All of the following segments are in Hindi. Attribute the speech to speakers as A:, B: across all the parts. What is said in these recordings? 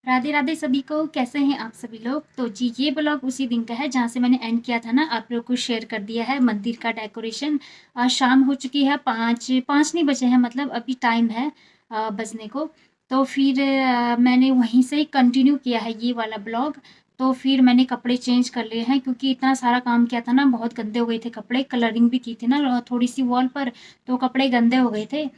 A: राधे राधे सभी को, कैसे हैं आप सभी लोग। तो जी ये ब्लॉग उसी दिन का है जहाँ से मैंने एंड किया था ना, आप लोग को शेयर कर दिया है मंदिर का डेकोरेशन। शाम हो चुकी है, पाँच नहीं बजे हैं, मतलब अभी टाइम है बजने को। तो फिर मैंने वहीं से ही कंटिन्यू किया है ये वाला ब्लॉग। तो फिर मैंने कपड़े चेंज कर लिए हैं क्योंकि इतना सारा काम किया था ना, बहुत गंदे हो गए थे कपड़े। कलरिंग भी की थी ना थोड़ी सी वॉल पर, तो कपड़े गंदे हो गए थे।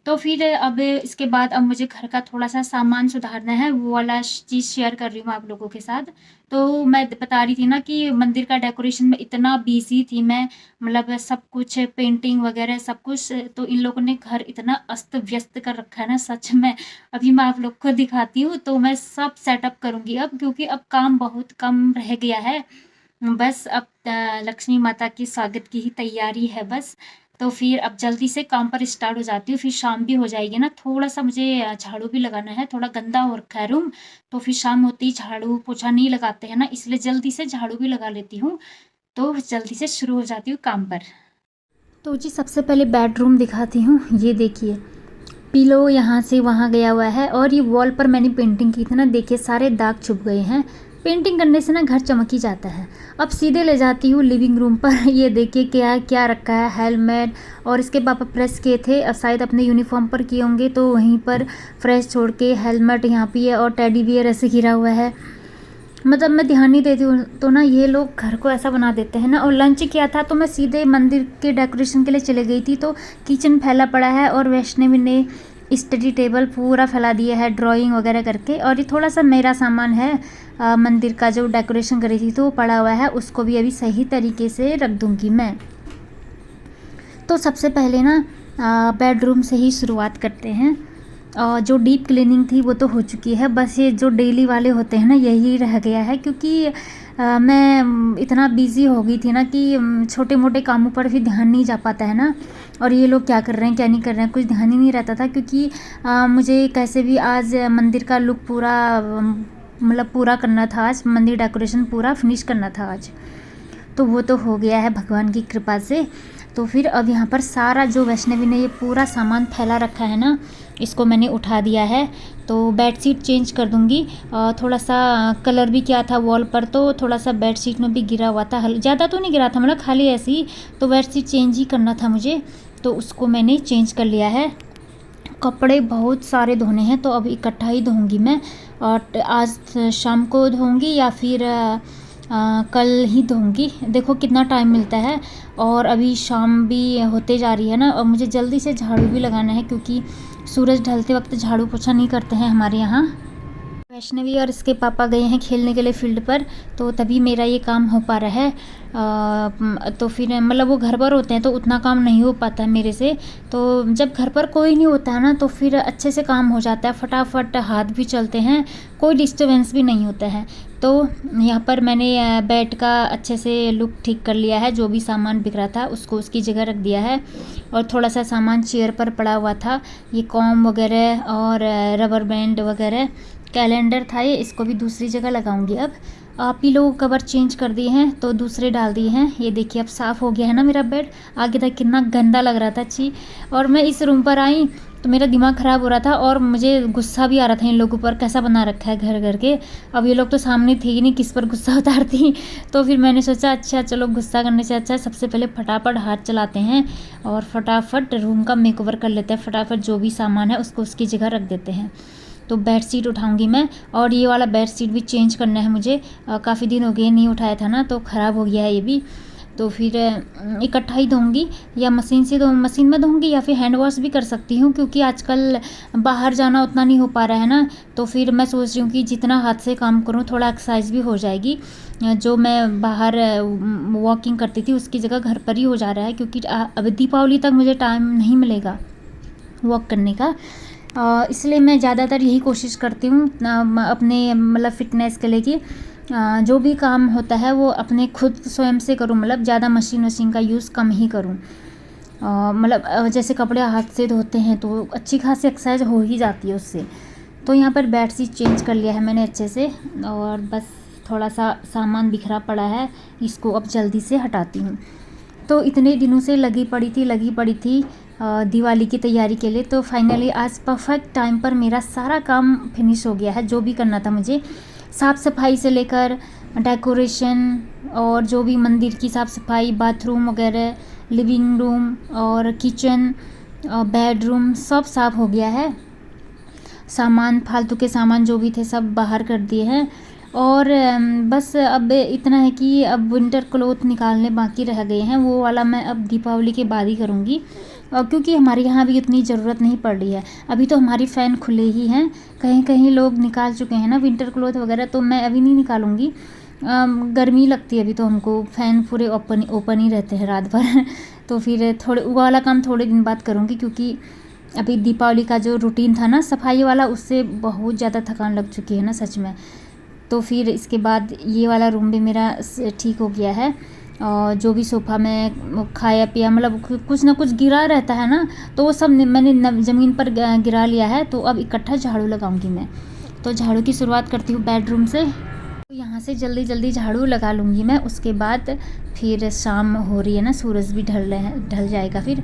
A: तो फिर अब इसके बाद अब मुझे घर का थोड़ा-सा सामान सुधारना है, वो वाला चीज़ शेयर कर रही हूँ आप लोगों के साथ। तो मैं बता रही थी ना कि मंदिर का डेकोरेशन में इतना बिज़ी थी मैं, मतलब सब कुछ पेंटिंग वगैरह सब कुछ, तो इन लोगों ने घर इतना अस्त-व्यस्त कर रखा है ना, सच में। अभी मैं आप लोग को दिखाती हूँ, तो मैं सब सेटअप करूँगी अब, क्योंकि अब काम बहुत कम रह गया है। बस अब लक्ष्मी माता के स्वागत की ही तैयारी है बस। तो फिर अब जल्दी से काम पर स्टार्ट हो जाती हूँ, फिर शाम भी हो जाएगी ना। थोड़ा-सा मुझे झाड़ू भी लगाना है, थोड़ा गंदा हो रखा है रूम, तो फिर शाम होते ही झाड़ू पोछा नहीं लगाते हैं ना, इसलिए जल्दी से झाड़ू भी लगा लेती हूँ। तो जल्दी से शुरू हो जाती हूँ काम पर। तो जी सबसे पहले बेडरूम दिखाती हूँ, ये देखिए। पिलो यहाँ से वहाँ गया हुआ है, और ये वॉल पर मैंने पेंटिंग की थी ना, देखिए सारे दाग छुप गए हैं। पेंटिंग करने से ना घर चमक ही जाता है। अब सीधे ले जाती हूँ लिविंग रूम पर। ये देखिए क्या क्या रखा है, हेलमेट, और इसके पापा प्रेस किए थे, अब शायद अपने यूनिफॉर्म पर किए होंगे, तो वहीं पर फ्रेश छोड़ के हेलमेट यहाँ पे है, और टेडी बियर ऐसे गिरा हुआ है। मतलब मैं ध्यान नहीं देती हूँ तो ना ये लोग घर को ऐसा बना देते हैं ना। और लंच किया था तो मैं सीधे मंदिर के डेकोरेशन के लिए चले गई थी, तो किचन फैला पड़ा है, और वैष्णवी ने स्टडी टेबल पूरा फैला दिया है ड्राइंग वगैरह करके। और ये थोड़ा सा मेरा सामान है मंदिर का, जो डेकोरेशन करी थी तो वो पड़ा हुआ है, उसको भी अभी सही तरीके से रख दूँगी मैं। तो सबसे पहले ना बेडरूम से ही शुरुआत करते हैं। जो डीप क्लीनिंग थी वो तो हो चुकी है, बस ये जो डेली वाले होते हैं ना यही रह गया है, क्योंकि मैं इतना बिज़ी हो गई थी ना कि छोटे मोटे कामों पर भी ध्यान नहीं जा पाता है ना। और ये लोग क्या कर रहे हैं क्या नहीं कर रहे हैं कुछ ध्यान ही नहीं रहता था, क्योंकि मुझे कैसे भी आज मंदिर का लुक पूरा मतलब पूरा करना था, आज मंदिर डेकोरेशन पूरा फिनिश करना था आज। तो वो तो हो गया है भगवान की कृपा से। तो फिर अब यहाँ पर सारा जो वैष्णवी ने ये पूरा सामान फैला रखा है ना, इसको मैंने उठा दिया है। तो बेडशीट चेंज कर दूँगी। थोड़ा सा कलर भी किया था वॉल पर, तो थोड़ा सा बेडशीट में भी गिरा हुआ था, ज़्यादा तो नहीं गिरा था, मतलब खाली ऐसे ही। तो बेडशीट चेंज ही करना था मुझे, तो उसको मैंने चेंज कर लिया है। कपड़े बहुत सारे धोने हैं, तो अब इकट्ठा ही धोऊंगी मैं, और आज शाम को धोऊंगी या फिर कल ही धोऊंगी, देखो कितना टाइम मिलता है। और अभी शाम भी होते जा रही है ना, और मुझे जल्दी से झाड़ू भी लगाना है, क्योंकि सूरज ढलते वक्त झाड़ू पोछा नहीं करते हैं हमारे यहाँ। वैष्णवी और इसके पापा गए हैं खेलने के लिए फील्ड पर, तो तभी मेरा ये काम हो पा रहा है। तो फिर मतलब वो घर पर होते हैं तो उतना काम नहीं हो पाता है मेरे से। तो जब घर पर कोई नहीं होता है ना, तो फिर अच्छे से काम हो जाता है, फटाफट हाथ भी चलते हैं, कोई डिस्टर्बेंस भी नहीं होता है। तो यहाँ पर मैंने बेड का अच्छे से लुक ठीक कर लिया है, जो भी सामान बिक रहा था उसको उसकी जगह रख दिया है। और थोड़ा सा सामान चेयर पर पड़ा हुआ था, ये कॉम वगैरह और रबर बैंड वगैरह, कैलेंडर था ये, इसको भी दूसरी जगह लगाऊंगी अब। पिलो कवर चेंज कर दिए हैं, तो दूसरे डाल दिए हैं। ये देखिए अब साफ़ हो गया है ना मेरा बेड। आगे तक कितना गंदा लग रहा था छी। और मैं इस रूम पर आई तो मेरा दिमाग ख़राब हो रहा था, और मुझे गुस्सा भी आ रहा था इन लोगों पर, कैसा बना रखा है घर घर के। अब ये लोग तो सामने थे ही नहीं, किस पर गुस्सा उतारती। तो फिर मैंने सोचा अच्छा चलो, गुस्सा करने से अच्छा सबसे पहले फटाफट हाथ चलाते हैं, और फटाफट रूम का मेकओवर कर लेते हैं। फटाफट जो भी सामान है उसको उसकी जगह रख देते हैं। तो बेड शीट उठाऊंगी मैं, और ये वाला बेड शीट भी चेंज करना है मुझे। काफ़ी दिन हो गए नहीं उठाया था ना, तो ख़राब हो गया है ये भी। तो फिर इकट्ठा ही धोऊंगी, या मशीन से मशीन में धोऊंगी, या फिर हैंड वॉश भी कर सकती हूँ, क्योंकि आजकल बाहर जाना उतना नहीं हो पा रहा है ना। तो फिर मैं सोच रही हूँ कि जितना हाथ से काम करूँ, थोड़ा एक्सरसाइज भी हो जाएगी। जो मैं बाहर वॉकिंग करती थी उसकी जगह घर पर ही हो जा रहा है, क्योंकि अब दीपावली तक मुझे टाइम नहीं मिलेगा वॉक करने का। इसलिए मैं ज़्यादातर यही कोशिश करती हूँ अपने मतलब फ़िटनेस के लिए कि जो भी काम होता है वो अपने खुद स्वयं से करूँ, मतलब ज़्यादा मशीन वशीन का यूज़ कम ही करूँ। मतलब जैसे कपड़े हाथ से धोते हैं तो अच्छी खासी एक्सरसाइज हो ही जाती है उससे। तो यहाँ पर बेडशीट चेंज कर लिया है मैंने अच्छे से, और बस थोड़ा सा सामान बिखरा पड़ा है, इसको अब जल्दी से हटाती हूँ। तो इतने दिनों से लगी पड़ी थी दिवाली की तैयारी के लिए। तो फाइनली आज परफेक्ट टाइम पर मेरा सारा काम फिनिश हो गया है, जो भी करना था मुझे, साफ़ सफाई से लेकर डेकोरेशन और जो भी मंदिर की साफ़ सफाई, बाथरूम वगैरह, लिविंग रूम और किचन, बेडरूम सब साफ़ हो गया है। सामान, फालतू के सामान जो भी थे सब बाहर कर दिए हैं। और बस अब इतना है कि अब विंटर क्लोथ निकालने बाकी रह गए हैं, वो वाला मैं अब दीपावली के बाद ही करूँगी। और क्योंकि हमारे यहाँ भी इतनी ज़रूरत नहीं पड़ रही है, अभी तो हमारी फ़ैन खुले ही हैं, कहीं कहीं लोग निकाल चुके हैं ना विंटर क्लोथ वगैरह, तो मैं अभी नहीं निकालूँगी। गर्मी लगती है अभी तो हमको, फ़ैन पूरे ओपन ही रहते हैं रात भर तो फिर थोड़े वो वाला काम थोड़े दिन बाद करूँगी, क्योंकि अभी दीपावली का जो रूटीन था ना सफाई वाला, उससे बहुत ज़्यादा थकान लग चुकी है ना सच में। तो फिर इसके बाद ये वाला रूम भी मेरा ठीक हो गया है। और जो भी सोफ़ा में खाया पिया, मतलब कुछ ना कुछ गिरा रहता है ना, तो वो सब मैंने ज़मीन पर गिरा लिया है। तो अब इकट्ठा झाड़ू लगाऊंगी मैं। तो झाड़ू की शुरुआत करती हूँ बेडरूम से। तो यहाँ से जल्दी जल्दी झाड़ू लगा लूँगी मैं, उसके बाद फिर शाम हो रही है ना, सूरज भी ढल जाएगा फिर।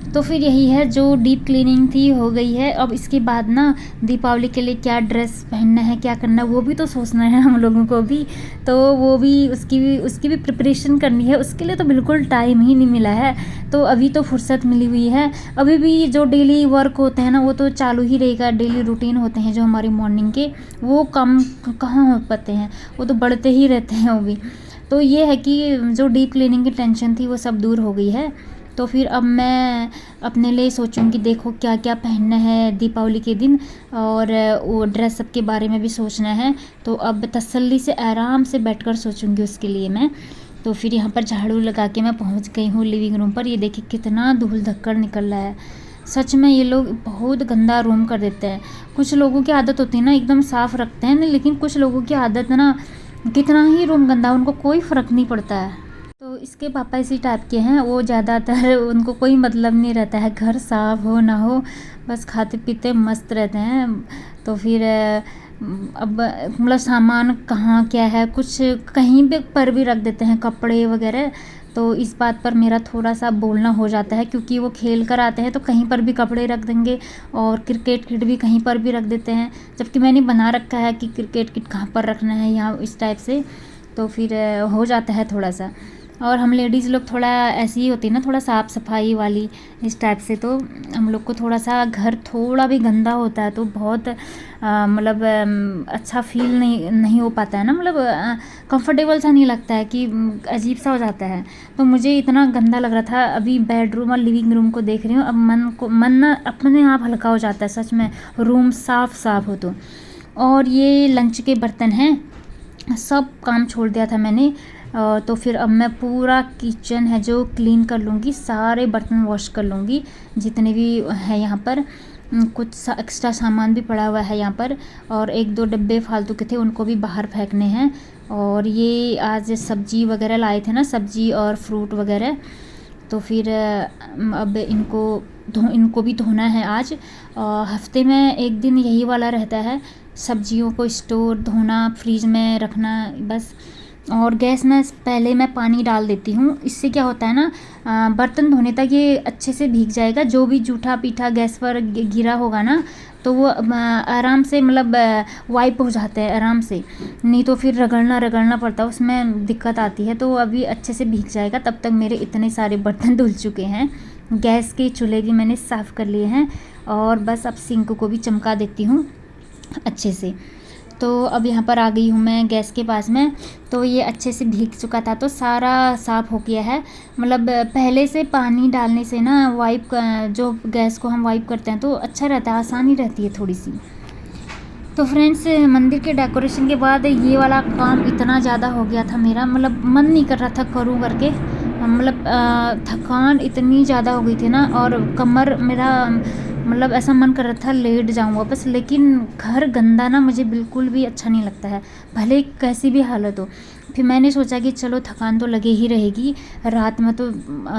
A: तो फिर यही है, जो डीप क्लीनिंग थी हो गई है। अब इसके बाद ना दीपावली के लिए क्या ड्रेस पहनना है, क्या करना है, वो भी तो सोचना है हम लोगों को भी। तो वो भी उसकी भी प्रिपरेशन करनी है, उसके लिए तो बिल्कुल टाइम ही नहीं मिला है। तो अभी तो फुर्सत मिली हुई है। अभी भी जो डेली वर्क होते हैं ना, वो तो चालू ही रहेगा। डेली रूटीन होते हैं जो हमारी मॉर्निंग के, वो कम कहाँ हो पाते हैं, वो तो बढ़ते ही रहते हैं वो भी। तो ये है कि जो डीप क्लीनिंग की टेंशन थी वो सब दूर हो गई है। तो फिर अब मैं अपने लिए सोचूंगी, देखो क्या क्या पहनना है दीपावली के दिन, और वो ड्रेस सब के बारे में भी सोचना है। तो अब तसल्ली से आराम से बैठकर सोचूंगी उसके लिए मैं। तो फिर यहाँ पर झाड़ू लगा के मैं पहुँच गई हूँ लिविंग रूम पर। ये देखिए कितना धूल धक्कड़ निकल रहा है। सच में ये लोग बहुत गंदा रूम कर देते हैं। कुछ लोगों की आदत होती है ना एकदम साफ़ रखते हैं, लेकिन कुछ लोगों की आदत ना, कितना ही रूम गंदा उनको कोई फ़र्क नहीं पड़ता है। तो इसके पापा इसी टाइप के हैं, वो ज़्यादातर उनको कोई मतलब नहीं रहता है घर साफ़ हो ना हो, बस खाते पीते मस्त रहते हैं। तो फिर अब मतलब सामान कहाँ क्या है, कुछ कहीं भी पर भी रख देते हैं, कपड़े वगैरह। तो इस बात पर मेरा थोड़ा सा बोलना हो जाता है, क्योंकि वो खेल कर आते हैं तो कहीं पर भी कपड़े रख देंगे, और क्रिकेट किट भी कहीं पर भी रख देते हैं, जबकि मैंने बना रखा है कि क्रिकेट किट कहाँ पर रखना है, यहाँ इस टाइप से। तो फिर हो जाता है थोड़ा सा। और हम लेडीज़ लोग थोड़ा ऐसी ही होती है ना, थोड़ा साफ़ सफाई वाली इस टाइप से। तो हम लोग को थोड़ा सा घर थोड़ा भी गंदा होता है तो बहुत मतलब अच्छा फील नहीं हो पाता है ना, मतलब कंफर्टेबल सा नहीं लगता है, कि अजीब सा हो जाता है। तो मुझे इतना गंदा लग रहा था, अभी बेडरूम और लिविंग रूम को देख रही हूँ, अब मन ना अपने आप हल्का हो जाता है सच में, रूम साफ़ हो तो। और ये लंच के बर्तन हैं, सब काम छोड़ दिया था मैंने। तो फिर अब मैं पूरा किचन है जो क्लीन कर लूँगी, सारे बर्तन वॉश कर लूँगी जितने भी है यहाँ पर। कुछ एक्स्ट्रा सामान भी पड़ा हुआ है यहाँ पर, और एक दो डब्बे फालतू के थे उनको भी बाहर फेंकने हैं। और ये आज सब्जी वगैरह लाए थे ना, सब्जी और फ्रूट वगैरह, तो फिर अब इनको भी धोना है आज। हफ्ते में एक दिन यही वाला रहता है, सब्जियों को स्टोर धोना, फ्रीज में रखना बस। और गैस में पहले मैं पानी डाल देती हूँ, इससे क्या होता है ना, बर्तन धोने तक ये अच्छे से भीग जाएगा। जो भी जूठा पीठा गैस पर गिरा होगा ना, तो वो आराम से मतलब वाइप हो जाता है आराम से, नहीं तो फिर रगड़ना पड़ता है, उसमें दिक्कत आती है। तो अभी अच्छे से भीग जाएगा, तब तक मेरे इतने सारे बर्तन धुल चुके हैं। गैस के चूल्हे भी मैंने साफ़ कर लिए हैं, और बस अब सिंक को भी चमका देती हूँ अच्छे से। तो अब यहाँ पर आ गई हूँ मैं गैस के पास में। तो ये अच्छे से भीग चुका था, तो सारा साफ़ हो गया है। मतलब पहले से पानी डालने से ना जो गैस को हम वाइप करते हैं तो अच्छा रहता है, आसानी रहती है थोड़ी सी। तो फ्रेंड्स, मंदिर के डेकोरेशन के बाद ये वाला काम इतना ज़्यादा हो गया था मेरा, मतलब मन नहीं कर रहा था करूँ करके, मतलब थकान इतनी ज़्यादा हो गई थी ना, और कमर मेरा मतलब ऐसा मन कर रहा था लेट जाऊँ वापस, लेकिन घर गंदा ना मुझे बिल्कुल भी अच्छा नहीं लगता है, भले कैसी भी हालत हो। फिर मैंने सोचा कि चलो थकान तो लगे ही रहेगी, रात में तो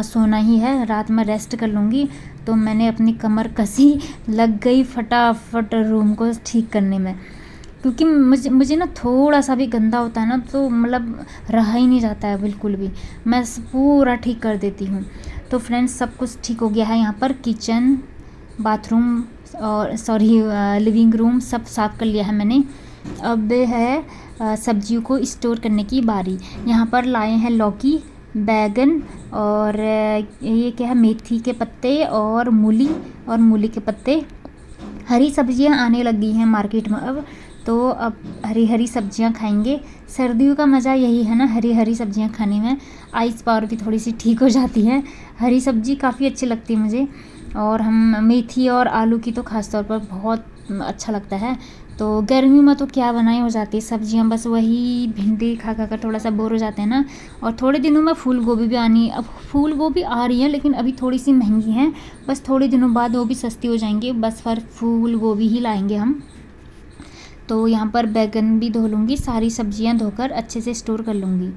A: सोना ही है, रात में रेस्ट कर लूँगी। तो मैंने अपनी कमर कसी, लग गई फटाफट रूम को ठीक करने में, क्योंकि मुझे ना थोड़ा सा भी गंदा होता है ना तो मतलब रहा ही नहीं जाता है बिल्कुल भी, मैं पूरा ठीक कर देती हूँ। तो फ्रेंड्स सब कुछ ठीक हो गया है, यहाँ पर किचन, बाथरूम और लिविंग रूम सब साफ़ कर लिया है मैंने। अब है सब्जियों को स्टोर करने की बारी। यहाँ पर लाए हैं लौकी, बैगन और ये क्या है, मेथी के पत्ते और मूली के पत्ते। हरी सब्जियाँ आने लगी हैं मार्केट में अब, तो अब हरी हरी सब्जियाँ खाएंगे। सर्दियों का मज़ा यही है ना, हरी हरी सब्जियाँ खाने में, आइस पावर भी थोड़ी सी ठीक हो जाती है। हरी सब्जी काफ़ी अच्छी लगती है मुझे, और हम मेथी और आलू की तो ख़ास तौर पर बहुत अच्छा लगता है। तो गर्मी में तो क्या बनाए हो जाती है सब्जियां, बस वही भिंडी खा खा कर थोड़ा सा बोर हो जाते हैं ना। और थोड़े दिनों में फूल गोभी भी आनी, अब फूल गोभी आ रही है लेकिन अभी थोड़ी सी महंगी हैं, बस थोड़े दिनों बाद वो भी सस्ती हो जाएंगी, बस फिर फूल गोभी ही लाएंगे हम। तो यहाँ पर बैगन भी धो लूँगी, सारी सब्जियाँ धोकर अच्छे से स्टोर कर लूँगी।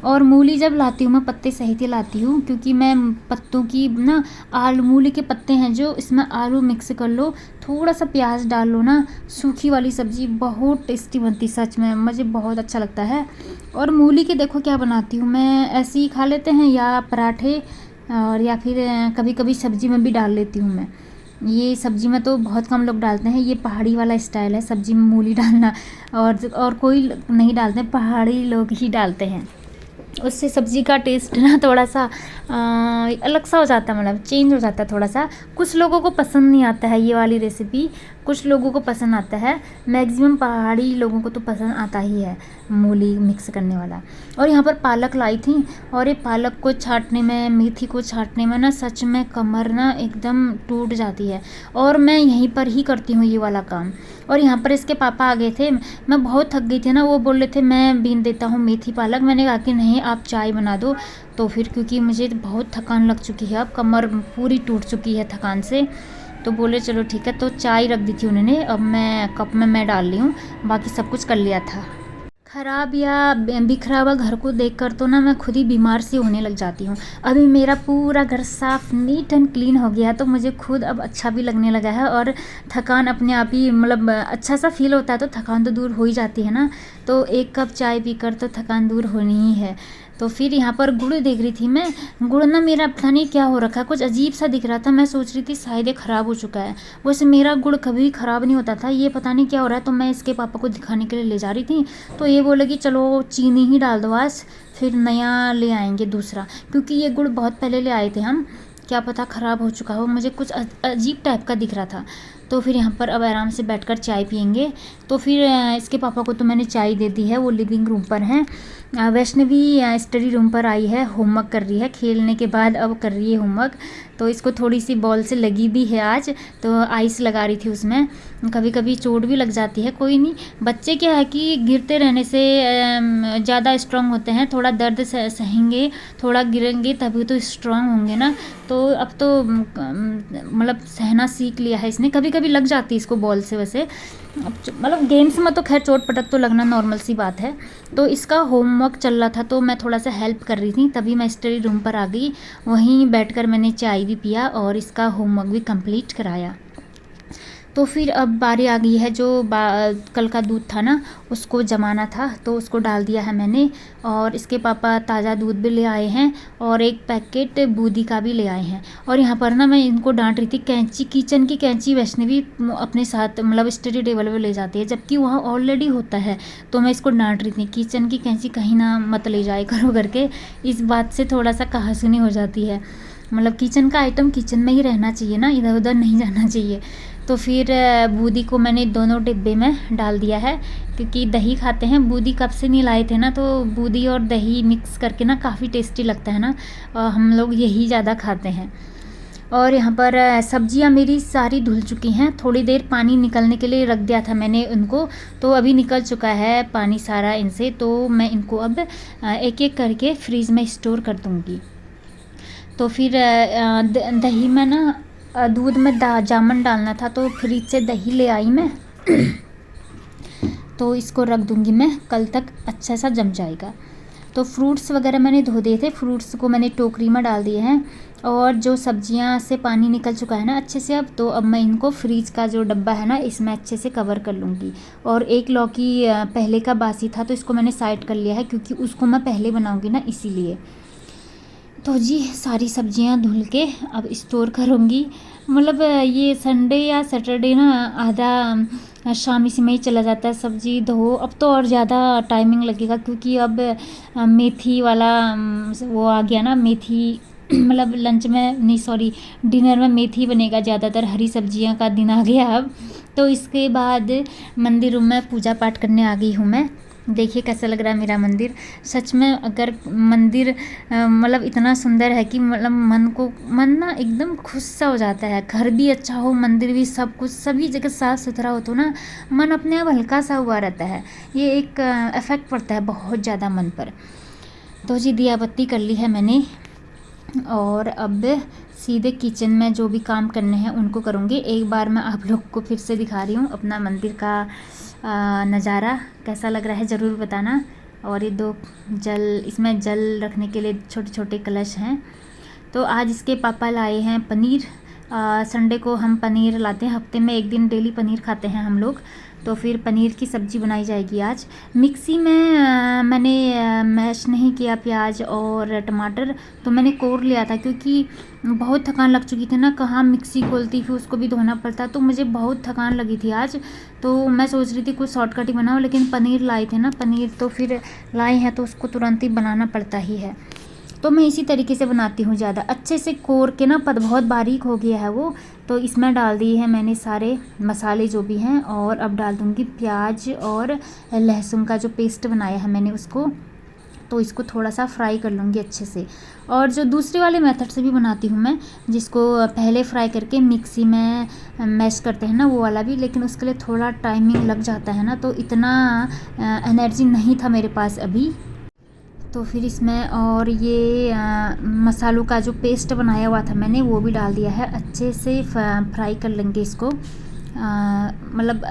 A: और मूली जब लाती हूँ मैं पत्ते सहित ही लाती हूँ, क्योंकि मैं पत्तों की ना, आलू मूली के पत्ते हैं जो, इसमें आलू मिक्स कर लो, थोड़ा सा प्याज डाल लो ना, सूखी वाली सब्ज़ी बहुत टेस्टी बनती, सच में मुझे बहुत अच्छा लगता है। और मूली के देखो क्या बनाती हूँ मैं, ऐसे ही खा लेते हैं या पराठे, और या फिर कभी कभी सब्ज़ी में भी डाल लेती हूँ मैं। ये सब्ज़ी में तो बहुत कम लोग डालते हैं, ये पहाड़ी वाला स्टाइल है सब्ज़ी में मूली डालना, और कोई नहीं डालते, पहाड़ी लोग ही डालते हैं। उससे सब्ज़ी का टेस्ट ना थोड़ा सा अलग सा हो जाता है, मतलब चेंज हो जाता है थोड़ा सा। कुछ लोगों को पसंद नहीं आता है ये वाली रेसिपी, कुछ लोगों को पसंद आता है, मैक्सिमम पहाड़ी लोगों को तो पसंद आता ही है मूली मिक्स करने वाला। और यहाँ पर पालक लाई थी, और ये पालक को छाँटने में, मेथी को छाँटने में ना सच में कमर ना एकदम टूट जाती है, और मैं यहीं पर ही करती हूँ ये वाला काम। और यहाँ पर इसके पापा आ गए थे, मैं बहुत थक गई थी ना, वो बोल रहे थे मैं बीन देता हूँ मेथी पालक, मैंने कहा कि नहीं आप चाय बना दो। तो फिर क्योंकि मुझे बहुत थकान लग चुकी है, अब कमर पूरी टूट चुकी है थकान से, तो बोले चलो ठीक है, तो चाय रख दी थी उन्होंने, अब मैं कप में मैं डाल रही हूँ, बाकी सब कुछ कर लिया था। ख़राब या बिखरा हुआ घर को देखकर तो ना मैं खुद ही बीमार सी होने लग जाती हूँ। अभी मेरा पूरा घर साफ़ नीट एंड क्लीन हो गया, तो मुझे खुद अब अच्छा भी लगने लगा है, और थकान अपने आप ही मतलब अच्छा सा फील होता है, तो थकान तो दूर हो ही जाती है ना। तो एक कप चाय पीकर तो थकान दूर होनी ही है। तो फिर यहाँ पर गुड़ देख रही थी मैं, गुड़ ना मेरा पता नहीं क्या हो रखा है, कुछ अजीब सा दिख रहा था, मैं सोच रही थी शायद ये ख़राब हो चुका है। वैसे मेरा गुड़ कभी ख़राब नहीं होता था, ये पता नहीं क्या हो रहा है। तो मैं इसके पापा को दिखाने के लिए ले जा रही थी, तो ये बोले कि चलो चीनी ही डाल दो आज, फिर नया ले आएंगे दूसरा, क्योंकि ये गुड़ बहुत पहले ले आए थे हम, क्या पता ख़राब हो चुका हो, मुझे कुछ अजीब टाइप का दिख रहा था। तो फिर यहाँ पर अब आराम से बैठकर चाय पियेंगे। तो फिर इसके पापा को तो मैंने चाय दे दी है, वो लिविंग रूम पर हैं। वैष्णवी स्टडी रूम पर आई है, होमवर्क कर रही है, खेलने के बाद अब कर रही है होमवर्क। तो इसको थोड़ी सी बॉल से लगी भी है आज, तो आइस लगा रही थी उसमें, कभी कभी चोट भी लग जाती है, कोई नहीं। बच्चे क्या है कि गिरते रहने से ज़्यादा स्ट्रांग होते हैं, थोड़ा दर्द सहेंगे, थोड़ा गिरेंगे तभी तो स्ट्रांग होंगे ना। तो अब तो मतलब सहना सीख लिया है इसने, कभी कभी लग जाती है इसको बॉल से, वैसे मतलब गेम्स में तो खैर चोट पटक तो लगना नॉर्मल सी बात है। तो इसका होमवर्क चल रहा था, तो मैं थोड़ा सा हेल्प कर रही थी, तभी मैं स्टडी रूम पर आ गई, वहीं बैठकर मैंने चाय भी पिया और इसका होमवर्क भी कंप्लीट कराया। तो फिर अब बारी आ गई है, जो कल का दूध था ना उसको जमाना था, तो उसको डाल दिया है मैंने। और इसके पापा ताज़ा दूध भी ले आए हैं, और एक पैकेट बूंदी का भी ले आए हैं। और यहाँ पर ना मैं इनको डांट रही थी, कैंची, किचन की कैंची वैष्णवी अपने साथ मतलब स्टडी टेबल पे ले जाती है, जबकि वहाँ ऑलरेडी होता है। तो मैं इसको डांट रही थी, किचन की कैंची कहीं ना मत ले जाए करो करके। इस बात से थोड़ा सा कहासुनी हो जाती है, मतलब किचन का आइटम किचन में ही रहना चाहिए ना, इधर उधर नहीं जाना चाहिए। तो फिर बूंदी को मैंने दोनों डिब्बे में डाल दिया है, क्योंकि दही खाते हैं, बूंदी कब से नहीं लाए थे ना, तो बूंदी और दही मिक्स करके ना काफ़ी टेस्टी लगता है ना, हम लोग यही ज़्यादा खाते हैं। और यहाँ पर सब्जियाँ मेरी सारी धुल चुकी हैं, थोड़ी देर पानी निकलने के लिए रख दिया था मैंने उनको, तो अभी निकल चुका है पानी सारा इनसे। तो मैं इनको अब एक एक करके फ्रीज़ में स्टोर कर दूँगी। तो फिर दही में ना, 2 चम्मच दही डाल दिया है मैंने, और 1 चम्मच नमक, और 1 चम्मच जीरा, और 1 चम्मच जीरा, और 1 चम्मच धनिया पाउडर, और 1 चम्मच दूध में जामुन डालना था, तो फ्रिज से दही ले आई मैं। तो इसको रख दूँगी मैं, कल तक अच्छा सा जम जाएगा। तो फ्रूट्स वगैरह मैंने धो दिए थे, फ्रूट्स को मैंने टोकरी में डाल दिए हैं। और जो सब्जियां से पानी निकल चुका है ना अच्छे से, अब मैं इनको फ्रीज का जो डब्बा है ना इसमें अच्छे से कवर कर लूँगी। और एक लौकी पहले का बासी था, तो इसको मैंने साइड कर लिया है, क्योंकि उसको मैं पहले बनाऊँगी ना, इसीलिए। तो जी सारी सब्जियां धुल के अब स्टोर करूँगी। मतलब ये संडे या सैटरडे ना आधा शाम इसी में ही चला जाता है सब्जी धो। अब तो और ज़्यादा टाइमिंग लगेगा, क्योंकि अब मेथी वाला वो आ गया ना, मेथी मतलब लंच में नहीं, सॉरी, डिनर में मेथी बनेगा ज़्यादातर, हरी सब्जियां का दिन आ गया अब। तो इसके बाद मंदिर में पूजा पाठ करने आ गई हूँ मैं। देखिए कैसा लग रहा है मेरा मंदिर। सच में अगर मंदिर मतलब इतना सुंदर है कि मतलब मन ना एकदम खुश सा हो जाता है। घर भी अच्छा हो, मंदिर भी, सब कुछ सभी जगह साफ़ सुथरा हो, तो ना मन अपने आप हल्का सा हुआ रहता है। ये एक इफ़ेक्ट पड़ता है बहुत ज़्यादा मन पर। तो जी दिया बत्ती कर ली है मैंने, और अब सीधे किचन में जो भी काम करने हैं उनको करूँगी। एक बार मैं आप लोग को फिर से दिखा रही हूँ अपना मंदिर का नज़ारा, कैसा लग रहा है ज़रूर बताना। और ये 2 इसमें जल रखने के लिए छोटे छोटे कलश हैं। तो आज इसके पापा लाए हैं पनीर। संडे को हम पनीर लाते हैं, हफ्ते में 1 दिन डेली पनीर खाते हैं हम लोग। तो फिर पनीर की सब्ज़ी बनाई जाएगी आज। मिक्सी में मैंने मैश नहीं किया प्याज और टमाटर, तो मैंने कोर लिया था, क्योंकि बहुत थकान लग चुकी थी ना, कहाँ मिक्सी खोलती, फिर उसको भी धोना पड़ता, तो मुझे बहुत थकान लगी थी आज। तो मैं सोच रही थी कुछ शॉर्टकट ही बनाऊँ, लेकिन पनीर लाए थे ना, पनीर तो फिर लाए हैं तो उसको तुरंत ही बनाना पड़ता ही है। तो मैं इसी तरीके से बनाती हूँ, ज़्यादा अच्छे से कोर के ना, बहुत बारीक हो गया है वो। तो इसमें डाल दिए हैं मैंने सारे मसाले जो भी हैं, और अब डाल दूँगी प्याज और लहसुन का जो पेस्ट बनाया है मैंने उसको। तो इसको थोड़ा सा फ्राई कर लूँगी अच्छे से। और जो दूसरे वाले मेथड से भी बनाती हूँ मैं, जिसको पहले फ्राई करके मिक्सी में मैश करते हैं ना, वो वाला भी, लेकिन उसके लिए थोड़ा टाइमिंग लग जाता है ना, तो इतना एनर्जी नहीं था मेरे पास अभी। तो फिर इसमें और ये मसालों का जो पेस्ट बनाया हुआ था मैंने, वो भी डाल दिया है। अच्छे से फ्राई कर लेंगे इसको। मतलब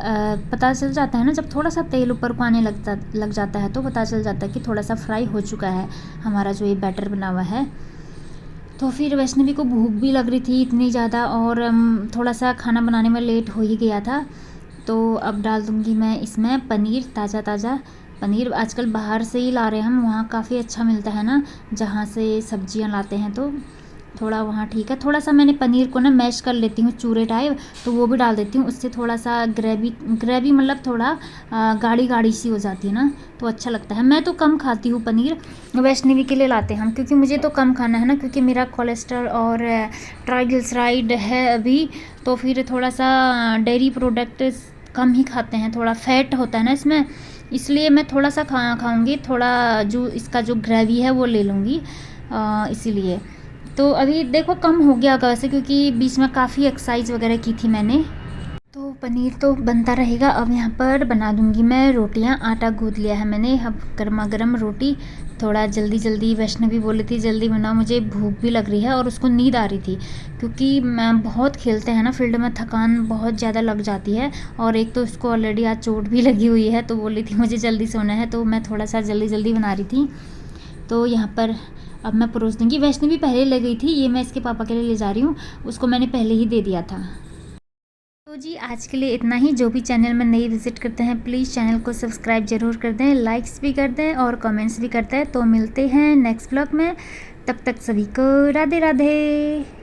A: पता चल जाता है ना, जब थोड़ा सा तेल ऊपर को आने लग जाता है, तो पता चल जाता है कि थोड़ा सा फ्राई हो चुका है हमारा जो ये बैटर बना हुआ है। तो फिर वैष्णवी को भूख भी लग रही थी इतनी ज़्यादा, और थोड़ा सा खाना बनाने में लेट हो ही गया था। तो अब डाल दूँगी मैं इसमें पनीर, ताज़ा ताज़ा पनीर। आजकल बाहर से ही ला रहे हैं हम, वहाँ काफ़ी अच्छा मिलता है ना, जहाँ से सब्जियाँ लाते हैं, तो थोड़ा वहाँ ठीक है। थोड़ा सा मैंने पनीर को ना मैश कर लेती हूँ चूरे टाइप, तो वो भी डाल देती हूँ, उससे थोड़ा सा ग्रेवी मतलब थोड़ा गाढ़ी गाढ़ी सी हो जाती है ना, तो अच्छा लगता है। मैं तो कम खाती हूँ पनीर, वैष्णवी के लिए लाते हैं हम, क्योंकि मुझे तो कम खाना है ना, क्योंकि मेरा कोलेस्ट्रॉल और ट्राइग्लिसराइड है अभी। तो फिर थोड़ा सा डेयरी प्रोडक्ट कम ही खाते हैं, थोड़ा फैट होता है ना इसमें, इसलिए मैं थोड़ा सा खाऊंगी, थोड़ा जो इसका जो ग्रेवी है वो ले लूँगी, इसीलिए। तो अभी देखो कम हो गया होगा वैसे, क्योंकि बीच में काफ़ी एक्सरसाइज वगैरह की थी मैंने। तो पनीर तो बनता रहेगा। अब यहाँ पर बना दूँगी मैं रोटियाँ। आटा गूँथ लिया है मैंने, अब गर्मा गर्म रोटी। थोड़ा जल्दी वैष्णवी बोली थी जल्दी बनाओ, मुझे भूख भी लग रही है और उसको नींद आ रही थी, क्योंकि मैं बहुत खेलते हैं ना फील्ड में, थकान बहुत ज़्यादा लग जाती है। और एक तो उसको ऑलरेडी आज चोट भी लगी हुई है, तो बोली थी मुझे जल्दी सोना है, तो मैं थोड़ा सा जल्दी बना रही थी। तो यहाँ पर अब मैं परोस दूँगी। वैष्णवी पहले ले गई थी, ये मैं इसके पापा के लिए ले जा रही हूँ, उसको मैंने पहले ही दे दिया था। तो जी आज के लिए इतना ही। जो भी चैनल में नई विजिट करते हैं प्लीज़ चैनल को सब्सक्राइब ज़रूर कर दें, लाइक्स भी कर दें और कमेंट्स भी करते हैं। तो मिलते हैं नेक्स्ट ब्लॉग में, तब तक सभी को राधे राधे।